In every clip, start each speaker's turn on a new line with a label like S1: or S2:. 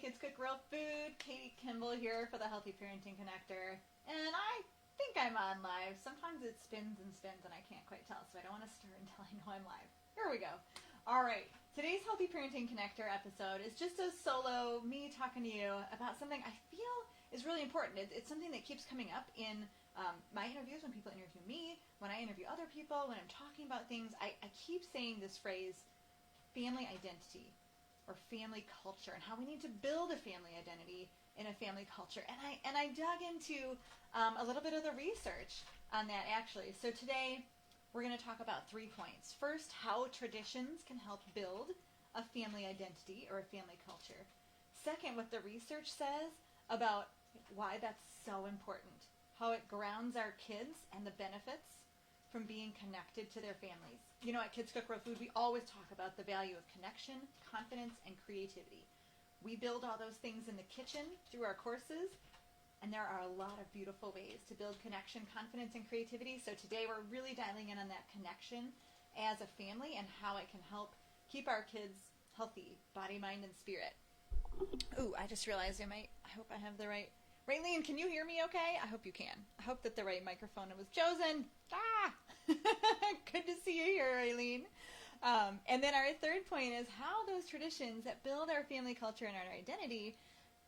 S1: Kids Cook Real Food. Katie Kimball here for the Healthy Parenting Connector. And I think I'm on live. Sometimes it spins and spins and I can't quite tell, so I don't want to start until I know I'm live. Here we go. All right. Today's Healthy Parenting Connector episode is just a solo, me talking to you about something I feel is really important. It's something that keeps coming up in my interviews, when people interview me, when I interview other people, when I'm talking about things. I keep saying this phrase, family identity or family culture, and how we need to build a family identity in a family culture. And I dug into a little bit of the research on that, actually. So today we're going to talk about 3 points. First, how traditions can help build a family identity or a family culture. Second, what the research says about why that's so important, how it grounds our kids and the benefits from being connected to their families. You know, at Kids Cook Real Food, we always talk about the value of connection, confidence, and creativity. We build all those things in the kitchen through our courses, and there are a lot of beautiful ways to build connection, confidence, and creativity. So today we're really dialing in on that connection as a family and how it can help keep our kids healthy, body, mind, and spirit. Ooh, I just realized I hope I have the right. Raylene, can you hear me okay? I hope you can. I hope that the right microphone was chosen. Good to see you here, Raylene. And then our third point is how those traditions that build our family culture and our identity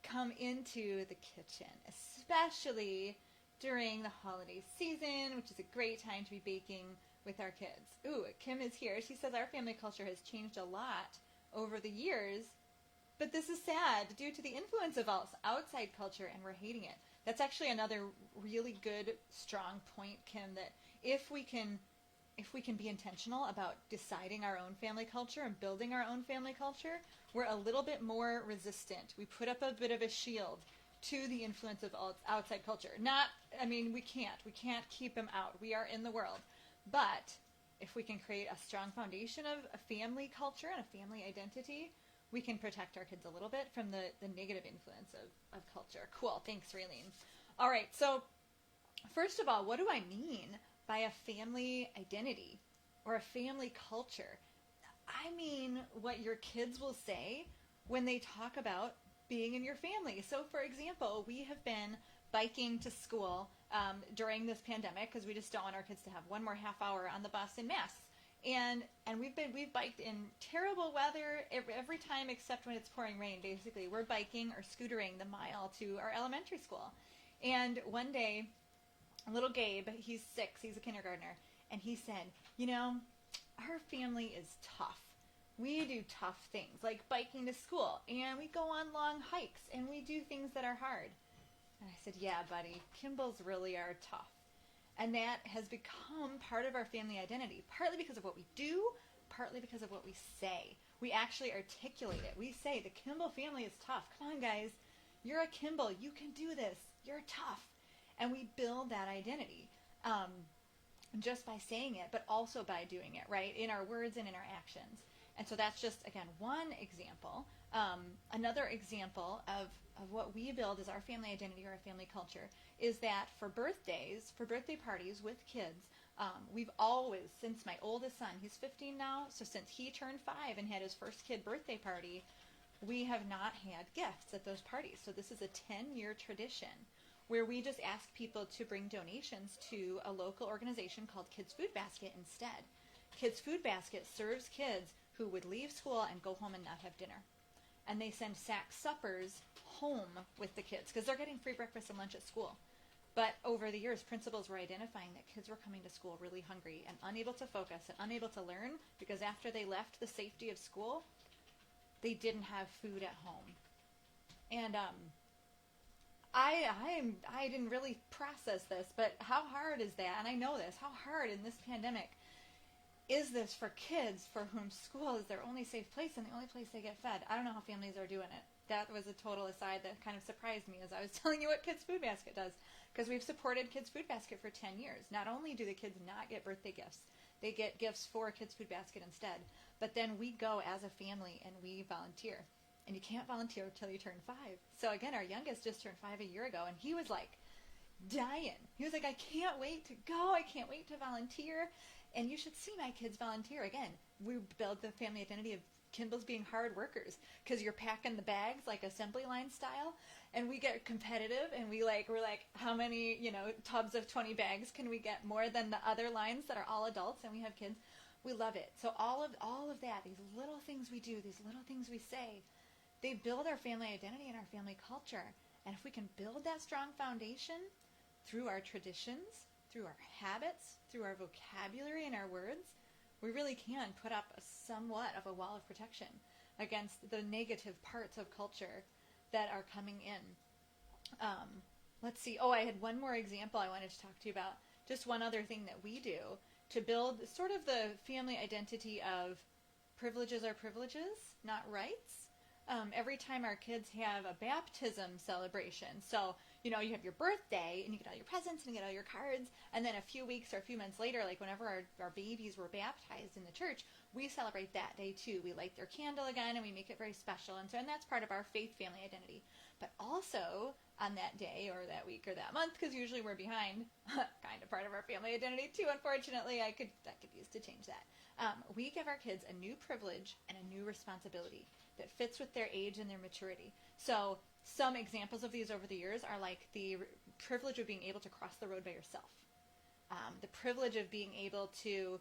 S1: come into the kitchen, especially during the holiday season, which is a great time to be baking with our kids. Ooh, Kim is here. She says our family culture has changed a lot over the years, but this is sad due to the influence of outside culture, and we're hating it. That's actually another really good, strong point, Kim, that if we can be intentional about deciding our own family culture and building our own family culture, we're a little bit more resistant. We put up a bit of a shield to the influence of outside culture. We can't keep them out. We are in the world. But if we can create a strong foundation of a family culture and a family identity, we can protect our kids a little bit from the negative influence of culture. Cool. Thanks, Raylene. All right. So first of all, what do I mean by a family identity or a family culture? I mean what your kids will say when they talk about being in your family. So for example, we have been biking to school during this pandemic because we just don't want our kids to have one more half hour on the bus in masks. And we've biked in terrible weather every time except when it's pouring rain. Basically, we're biking or scootering the mile to our elementary school. And one day, little Gabe, he's 6, he's a kindergartner, and he said, you know, our family is tough. We do tough things like biking to school, and we go on long hikes, and we do things that are hard. And I said, yeah, buddy, Kimball's really are tough. And that has become part of our family identity, partly because of what we do, partly because of what we say. We actually articulate it. We say, the Kimball family is tough. Come on, guys. You're a Kimball. You can do this. You're tough. And we build that identity just by saying it, but also by doing it, right, in our words and in our actions. And so that's just, again, one example. Another example of what we build as our family identity or our family culture is that for birthday parties with kids, we've always, since my oldest son, he's 15 now, so since he turned 5 and had his first kid birthday party, we have not had gifts at those parties. So this is a 10-year tradition where we just ask people to bring donations to a local organization called Kids Food Basket instead. Kids Food Basket serves kids who would leave school and go home and not have dinner. And they send sack suppers home with the kids because they're getting free breakfast and lunch at school. But over the years, principals were identifying that kids were coming to school really hungry and unable to focus and unable to learn because after they left the safety of school, they didn't have food at home. And I didn't really process this, but how hard is that? And I know this. How hard in this pandemic is this for kids for whom school is their only safe place and the only place they get fed? I don't know how families are doing it. That was a total aside that kind of surprised me as I was telling you what Kids Food Basket does, because we've supported Kids Food Basket for 10 years. Not only do the kids not get birthday gifts, they get gifts for Kids Food Basket instead, but then we go as a family and we volunteer. And you can't volunteer until you turn 5. So again, our youngest just turned 5 a year ago, and he was like dying. He was like, I can't wait to go. I can't wait to volunteer. And you should see my kids volunteer. Again, we build the family identity of Kimball's being hard workers because you're packing the bags like assembly line style, and we get competitive, and we're like, how many, tubs of 20 bags can we get more than the other lines that are all adults and we have kids? We love it. So all of that, these little things we do, these little things we say, they build our family identity and our family culture. And if we can build that strong foundation through our traditions, through our habits, through our vocabulary and our words, we really can put up somewhat of a wall of protection against the negative parts of culture that are coming in. Let's see. Oh, I had one more example I wanted to talk to you about. Just one other thing that we do to build sort of the family identity of privileges are privileges, not rights. Every time our kids have a baptism celebration, so you have your birthday and you get all your presents and you get all your cards, and then a few weeks or a few months later, like whenever our babies were baptized in the church, we celebrate that day too. We light their candle again and we make it very special, and that's part of our faith family identity. But also on that day or that week or that month, because usually we're behind, kind of part of our family identity too, unfortunately. I could use to change that. We give our kids a new privilege and a new responsibility that fits with their age and their maturity. So some examples of these over the years are like the privilege of being able to cross the road by yourself. The privilege of being able to,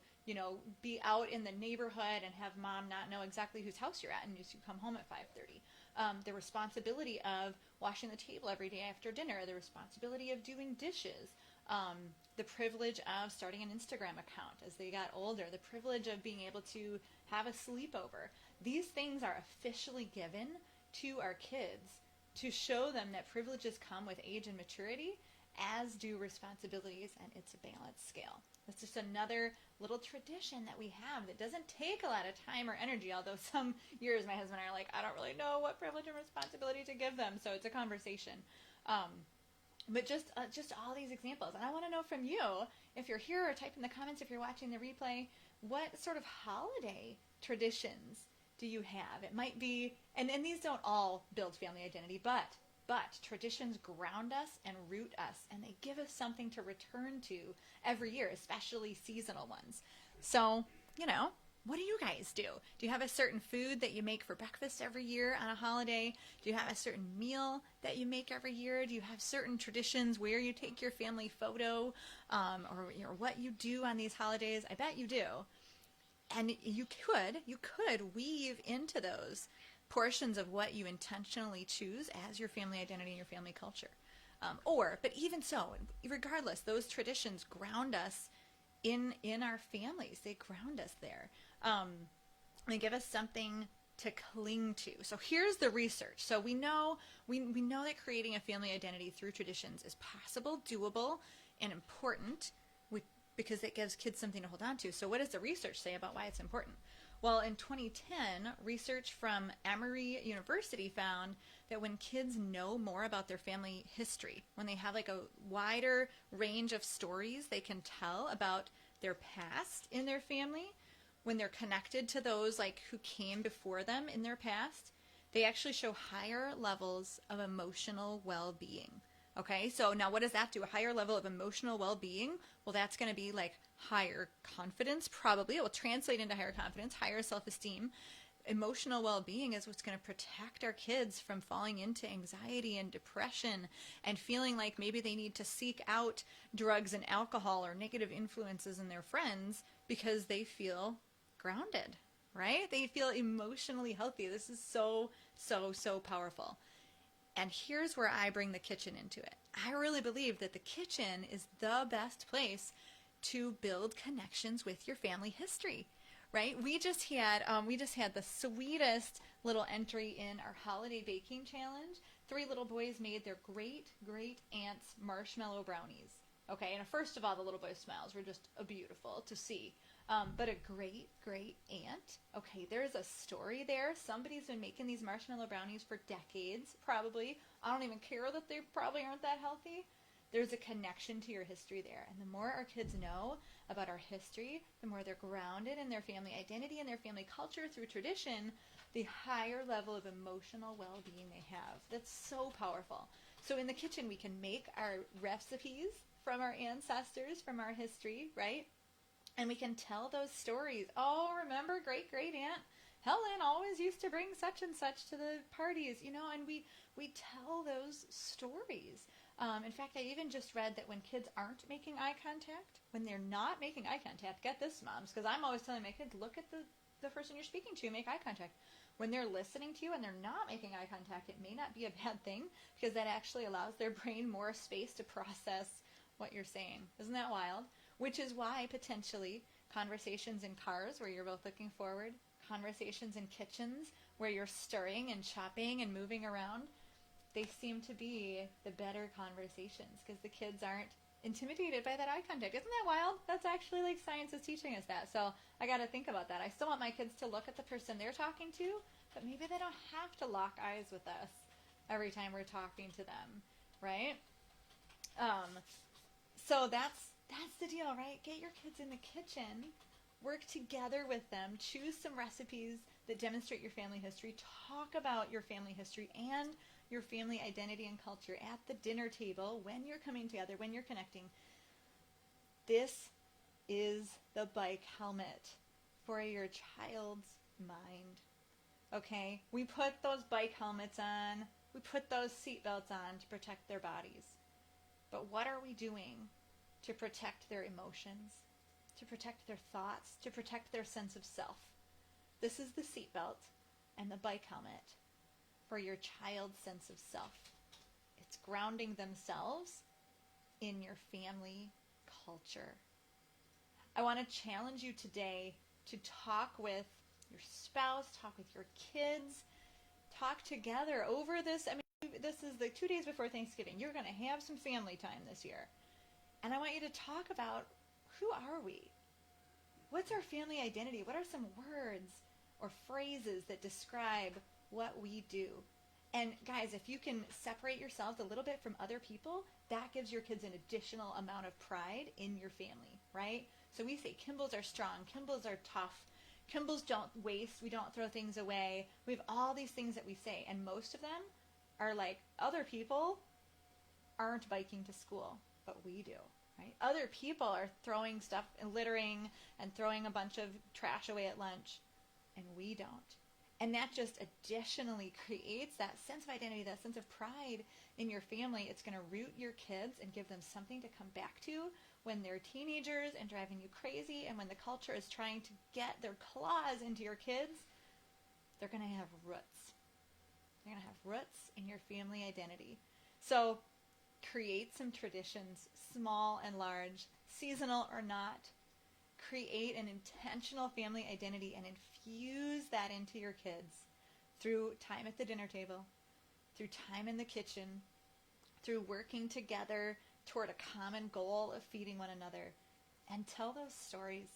S1: be out in the neighborhood and have mom not know exactly whose house you're at and just you come home at 5:30. The responsibility of washing the table every day after dinner. The responsibility of doing dishes. The privilege of starting an Instagram account as they got older. The privilege of being able to have a sleepover. These things are officially given to our kids to show them that privileges come with age and maturity, as do responsibilities, and it's a balanced scale. That's just another little tradition that we have that doesn't take a lot of time or energy, although some years my husband and I are like, I don't really know what privilege and responsibility to give them, so it's a conversation. But just all these examples. And I want to know from you, if you're here or type in the comments if you're watching the replay, what sort of holiday traditions do you have? It might be, and these don't all build family identity, but traditions ground us and root us, and they give us something to return to every year, especially seasonal ones. So, what do you guys do? Do you have a certain food that you make for breakfast every year on a holiday? Do you have a certain meal that you make every year? Do you have certain traditions where you take your family photo, or what you do on these holidays? I bet you do. And you could weave into those portions of what you intentionally choose as your family identity and your family culture. But even so, regardless, those traditions ground us in our families. They ground us there. They give us something to cling to. So here's the research. So we know that creating a family identity through traditions is possible, doable, and important, because it gives kids something to hold on to. So what does the research say about why it's important? Well, in 2010, research from Emory University found that when kids know more about their family history, when they have like a wider range of stories they can tell about their past in their family, when they're connected to those like who came before them in their past, they actually show higher levels of emotional well-being. Okay, so now what does that do? A higher level of emotional well-being? Well, that's going to be like higher confidence, probably. It will translate into higher confidence, higher self-esteem. Emotional well-being is what's going to protect our kids from falling into anxiety and depression and feeling like maybe they need to seek out drugs and alcohol or negative influences in their friends because they feel grounded, right? They feel emotionally healthy. This is so, so, so powerful. And here's where I bring the kitchen into it. I really believe that the kitchen is the best place to build connections with your family history, right? We just had the sweetest little entry in our holiday baking challenge. 3 little boys made their great aunt's marshmallow brownies. Okay, and first of all, the little boys' smiles were just beautiful to see. But a great aunt. Okay, there's a story there. Somebody's been making these marshmallow brownies for decades, probably. I don't even care that they probably aren't that healthy. There's a connection to your history there. And the more our kids know about our history, the more they're grounded in their family identity and their family culture through tradition, the higher level of emotional well-being they have. That's so powerful. So in the kitchen, we can make our recipes from our ancestors, from our history, right? And we can tell those stories. Oh, remember great great aunt Helen always used to bring such and such to the parties, and we tell those stories. In fact, I even just read that when kids aren't making eye contact, when they're not making eye contact, get this, moms, because I'm always telling my kids, look at the person you're speaking to, make eye contact. When they're listening to you and they're not making eye contact, it may not be a bad thing, because that actually allows their brain more space to process what you're saying. Isn't that wild? Which is why potentially conversations in cars where you're both looking forward, conversations in kitchens where you're stirring and chopping and moving around, they seem to be the better conversations because the kids aren't intimidated by that eye contact. Isn't that wild? That's actually like science is teaching us that. So I got to think about that. I still want my kids to look at the person they're talking to, but maybe they don't have to lock eyes with us every time we're talking to them, right? So that's the deal, right? Get your kids in the kitchen, work together with them, choose some recipes that demonstrate your family history, talk about your family history and your family identity and culture at the dinner table when you're coming together, when you're connecting. This is the bike helmet for your child's mind. Okay? We put those bike helmets on, we put those seatbelts on to protect their bodies. But what are we doing to protect their emotions, to protect their thoughts, to protect their sense of self? This is the seatbelt and the bike helmet for your child's sense of self. It's grounding themselves in your family culture. I want to challenge you today to talk with your spouse, talk with your kids, talk together over this. I mean, this is the 2 days before Thanksgiving. You're going to have some family time this year. And I want you to talk about, who are we? What's our family identity? What are some words or phrases that describe what we do? And guys, if you can separate yourselves a little bit from other people, that gives your kids an additional amount of pride in your family, right? So we say Kimballs are strong, Kimballs are tough, Kimballs don't waste, we don't throw things away. We have all these things that we say, and most of them are like, other people aren't biking to school, but we do, right? Other people are throwing stuff and littering and throwing a bunch of trash away at lunch, and we don't. And that just additionally creates that sense of identity, that sense of pride in your family. It's going to root your kids and give them something to come back to when they're teenagers and driving you crazy, and when the culture is trying to get their claws into your kids. They're going to have roots. They're going to have roots in your family identity. So create some traditions, small and large, seasonal or not. Create an intentional family identity and infuse that into your kids through time at the dinner table, through time in the kitchen, through working together toward a common goal of feeding one another. And tell those stories.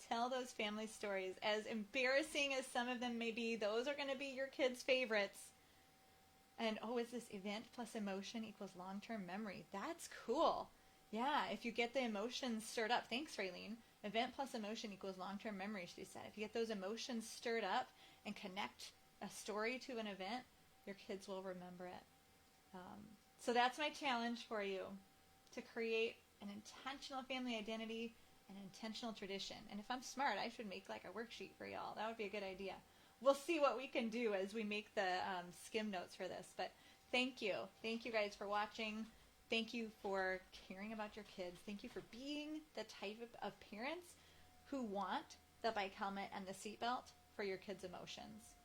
S1: Tell those family stories. As embarrassing as some of them may be, those are going to be your kids' favorites. And is this event plus emotion equals long-term memory? That's cool. Yeah, if you get the emotions stirred up. Thanks, Raylene. Event plus emotion equals long-term memory, she said. If you get those emotions stirred up and connect a story to an event, your kids will remember it. So that's my challenge for you, to create an intentional family identity, an intentional tradition. And if I'm smart, I should make like a worksheet for y'all. That would be a good idea. We'll see what we can do as we make the skim notes for this. But thank you. Thank you guys for watching. Thank you for caring about your kids. Thank you for being the type of parents who want the bike helmet and the seatbelt for your kids' emotions,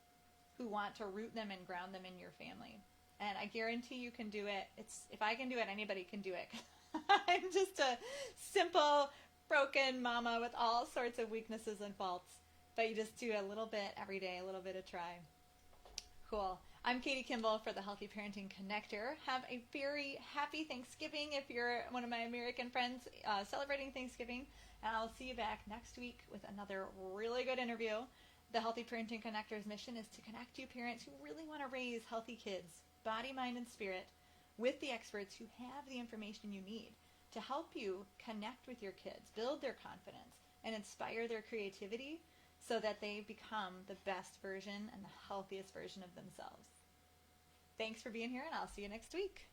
S1: who want to root them and ground them in your family. And I guarantee you can do it. If I can do it, anybody can do it. I'm just a simple, broken mama with all sorts of weaknesses and faults. But you just do a little bit every day, a little bit of try. Cool. I'm Katie Kimball for the Healthy Parenting Connector. Have a very happy Thanksgiving if you're one of my American friends celebrating Thanksgiving. And I'll see you back next week with another really good interview. The Healthy Parenting Connector's mission is to connect you parents who really want to raise healthy kids, body, mind, and spirit, with the experts who have the information you need to help you connect with your kids, build their confidence, and inspire their creativity so that they become the best version and the healthiest version of themselves. Thanks for being here, and I'll see you next week.